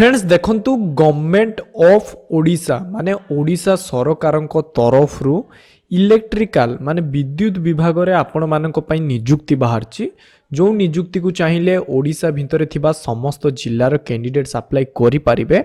Friends देखंतु government of Odisha माने ओडिशा सरकार तरफ इलेक्ट्रिकल माने विद्युत विभाग रे आपण मानक पई नियुक्ति बाहरची जो नियुक्ति को चाहिए ओडिशा भितर थिबा समस्त जिल्लार कैंडिडेट्स अप्लाई करि पारिबे।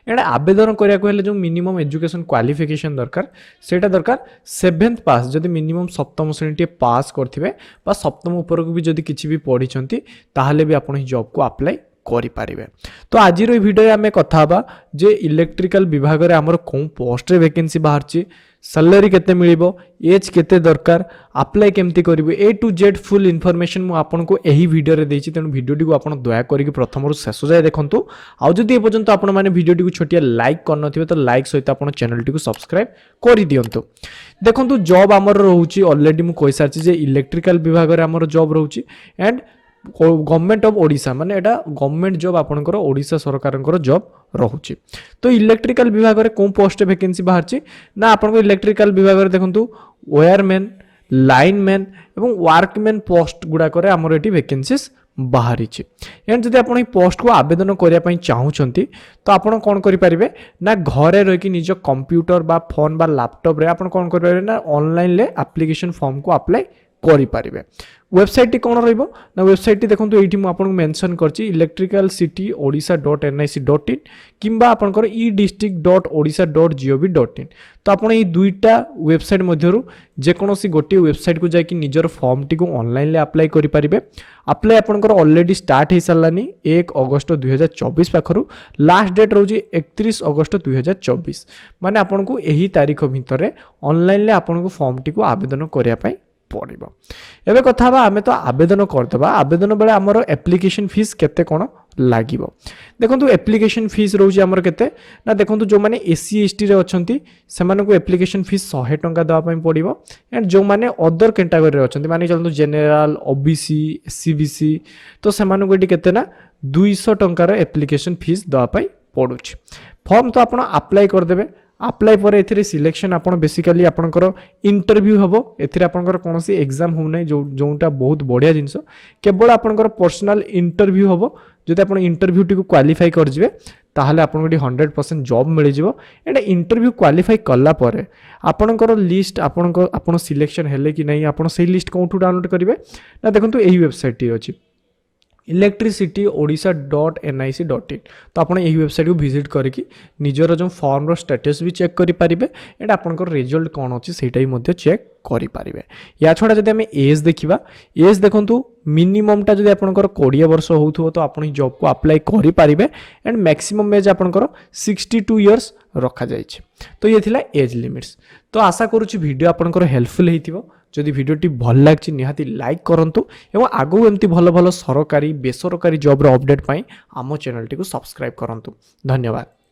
एडा आवेदन करिया को हेले जो मिनिमम एजुकेशन क्वालिफिकेशन दरकार सेटा दरकार 7th पास जदि मिनिमम सप्तम श्रेणी पास करथिबे बा सप्तम ऊपर को भी जदि किछि भी पढिचंती ताहाले भी आपण ही जॉब को अप्लाई करि पारिबे। तो आज रो वीडियो आमे कथा बा जे इलेक्ट्रिकल विभाग रे हमर कोन पोस्ट रे वैकेंसी बाहरची सैलरी केते मिलिबो एज केते दरकार अप्लाई केमती करिवो ए टू जेड फुल इन्फॉर्मेशन मु आपन को एही वीडियो रे देछि तेनु वीडियो टी को आपन दया करी कि प्रथम रु शेष जाय देखंतु आ जदि ए पर्यंत आपन माने वीडियो टी को छोटिया लाइक करन थिबे तो लाइक सहित आपन चैनल टी को सब्सक्राइब करि दियंतु। देखंतु जॉब हमर रहउची ऑलरेडी मु कहि सारछि जे इलेक्ट्रिकल विभाग रे हमर जॉब रहउची एंड गवर्नमेंट ऑफ ओडिशा माने एटा गवर्नमेंट जॉब आपनकर ओडिशा सरकारनकर जॉब रहउची। तो इलेक्ट्रिकल विभाग रे कोन पोस्ट वैकेंसी बाहरची ना आपनको इलेक्ट्रिकल विभाग रे देखंतु वायरमैन लाइनमैन एवं वर्कमैन पोस्ट गुडा करे हमर एटी वैकेंसीज बाहरीची। एंड जदि आपण ई पोस्ट को आवेदन करिया पई चाहुचंती तो आपण कोन करि परिबे ना घरे रहि कि निज कंप्यूटर बा फोन बा लैपटॉप रे आपण कोन करि परिबे ना ऑनलाइन ले एप्लीकेशन फॉर्म को अप्लाई करि पारिबे। वेबसाइट टी कोन रहइबो ना वेबसाइट टी देखंतु एठी मु आपन मेंशन करछि electricalcityoDisha.nic.in किंबा आपनकर edistrict.odisha.gov.in। तो आपण ई दुईटा वेबसाइट मध्यरु जे कोनोसी गोटी वेबसाइट को जाय कि निजर फॉर्म टी को ऑनलाइन ले अप्लाई करि परिबे। अप्लाई आपनकर ऑलरेडी स्टार्ट हे सलानी 1 अगस्त 2024 पाखरु लास्ट डेट रहउछि 31 अगस्त 2024 माने आपन को एही तारीख भितरे ऑनलाइन ले आपन को फॉर्म टी को आवेदन करिया पई पड़िबो। एबे कथा बा हमें तो आवेदन करदबा आवेदन बेले हमर एप्लीकेशन फीस केते कोन लागिबो देखंतु एप्लीकेशन फीस रहउछि हमर केते ना देखंतु जो माने एससी एसटी रे अछंती से माने को एप्लीकेशन फीस 100 टंका दवा पई पड़िबो। एंड जो माने अदर कैटेगरी रे अछंती माने चलतो जनरल ओबीसी एससीबीसी तो से माने को एटी केते ना 200 टंका रे एप्लीकेशन फीस दवा पई पडुछि। फॉर्म तो आपण अप्लाई कर देबे अप्लाई पर एथिरे सिलेक्शन आपण बेसिकली आपनकर इंटरव्यू हबो एथिरे आपनकर कोनोसी एग्जाम हो नै जोटा बहुत बढ़िया जिंस केवल आपनकर पर्सनल इंटरव्यू हबो जदि आपण इंटरव्यू टी को क्वालिफाई कर जिवे ताहाले आपन को 100% जॉब मिल जिवो। एंड इंटरव्यू क्वालिफाई करला परे आपनकर लिस्ट आपण सिलेक्शन हेले कि नै आपण सेही लिस्ट कोठू डाउनलोड करिवे ना देखंतु एही वेबसाइट टी अछि electricityoDisha.nic.in। तो आपन एही वेबसाइट को विजिट करके निजर जो फॉर्म रो स्टेटस भी चेक करि पारिबे एंड आपनकर रिजल्ट कोन अछि सेटा ही मध्ये चेक करि पारिबे। या छोडा जदि हम एज देखिबा एज देखंतु मिनिमम टा जदि आपनकर 20 वर्ष होउथो तो आपण जॉब को अप्लाई करि पारिबे एंड मैक्सिमम एज आपनकर 62 इयर्स रखा जायछि। तो ये थिला एज लिमिट्स। तो आशा करूछि वीडियो आपनकर हेल्पफुल हेतिबो। जदि वीडियोटी भल लागछि निहाती लाइक करंतु एवं आगो एमती भल भल सरकारी बेसरकारी जॉब रो अपडेट पाई आमो चैनल टी को सब्सक्राइब करंतु। धन्यवाद।